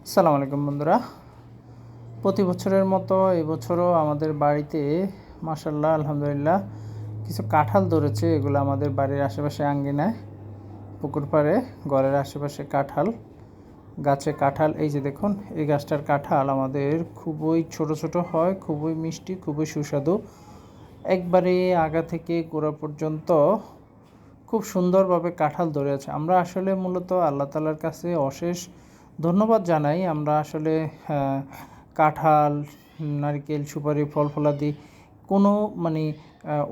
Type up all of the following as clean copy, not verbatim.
আসসালামু আলাইকুম বন্ধুরা। প্রতি বছরের মতো এবছরও আমাদের বাড়িতে মাশাআল্লাহ আলহামদুলিল্লাহ কিছু কাঁঠাল ধরেছে। এগুলো আমাদের বাড়ির আশেপাশে আঙ্গিনায়, পুকুর পাড়ে, ঘরের আশেপাশে কাঁঠাল গাছে কাঁঠাল। এই যে দেখুন, এই গাছটার কাঁঠাল আমাদের খুবই ছোট ছোট হয়, খুবই মিষ্টি, খুবই সুস্বাদু। একবারে আগা থেকে গোড়া পর্যন্ত খুব সুন্দরভাবে কাঁঠাল ধরে আছে। আমরা আসলে মূলত আল্লাহ তাআলার কাছে অশেষ ধন্যবাদ জানাই। আমরা আসলে কাঁঠাল, নারিকেল, সুপারি, ফল ফলাদি কোনো মানে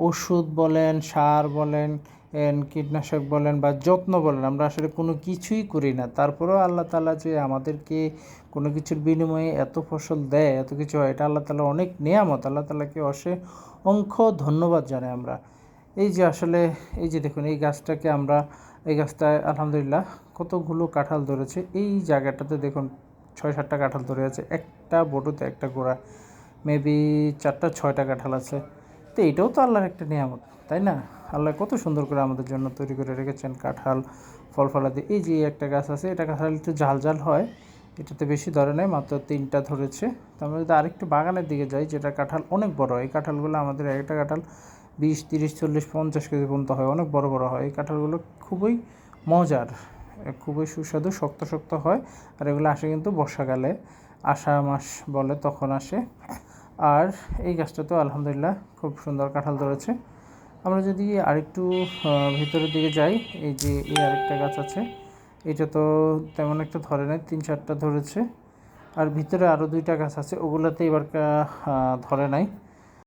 ওষুধ বলেন, সার বলেন, কীটনাশক বলেন বা যত্ন বলেন, আমরা আসলে কোনো কিছুই করি না। তারপরেও আল্লাহ তাআলা যে আমাদেরকে কোনো কিছুর বিনিময়ে এত ফসল দেয়, এত কিছু হয়, এটা আল্লাহ তাআলার অনেক নেয়ামত। আল্লাহ তাআলাকে অসংখ্য ধন্যবাদ জানাই আমরা। এই যে আসলে এই যে দেখুন, এই গাছটাকে আমরা, এই গাছটায় আলহামদুলিল্লাহ কতগুলো কাঁঠাল ধরেছে। এই জায়গাটাতে দেখুন 6-7টা কাঁঠাল ধরে আছে, একটা বড়তে একটা গোড়া, মেবি 4-6টা কাঁঠাল আছে। তো এইটাও তো আল্লাহর একটা নিয়ামত, তাই না? আল্লাহ কত সুন্দর করে আমাদের জন্য তৈরি করে রেখেছেন কাঁঠাল, ফল ফলাদি। এই যে একটা গাছ আছে, এটা কাঁঠাল একটু ঝাল ঝাল হয়, এটাতে বেশি ধরে নাই, মাত্র 3টা ধরেছে। তো আমরা যদি আরেকটু বাগানের দিকে যাই, যেটা কাঁঠাল অনেক বড়, এই কাঁঠালগুলো আমাদের একটা কাঁঠাল 20, 30, 40, 50 কেজি পর্যন্ত হয়, অনেক বড় বড় হয়। এই কাঁঠালগুলো খুবই মজার, খুবই সুস্বাদু, শক্ত শক্ত হয়। আর এগুলো আসে কিন্তু বর্ষাকালে, আষাঢ় মাস বলে তখন আসে। আর এই গাছটা তো আলহামদুলিল্লাহ খুব সুন্দর কাঁঠাল ধরেছে। আমরা যদি আরেকটু ভিতরের দিকে যাই, এই যে এই আরেকটা গাছ আছে, এটা তো তেমন একটা ধরে নাই, 3-4টা ধরেছে। আর ভিতরে আরও 2টা গাছ আছে, ওগুলোতে এবার ধরে নাই।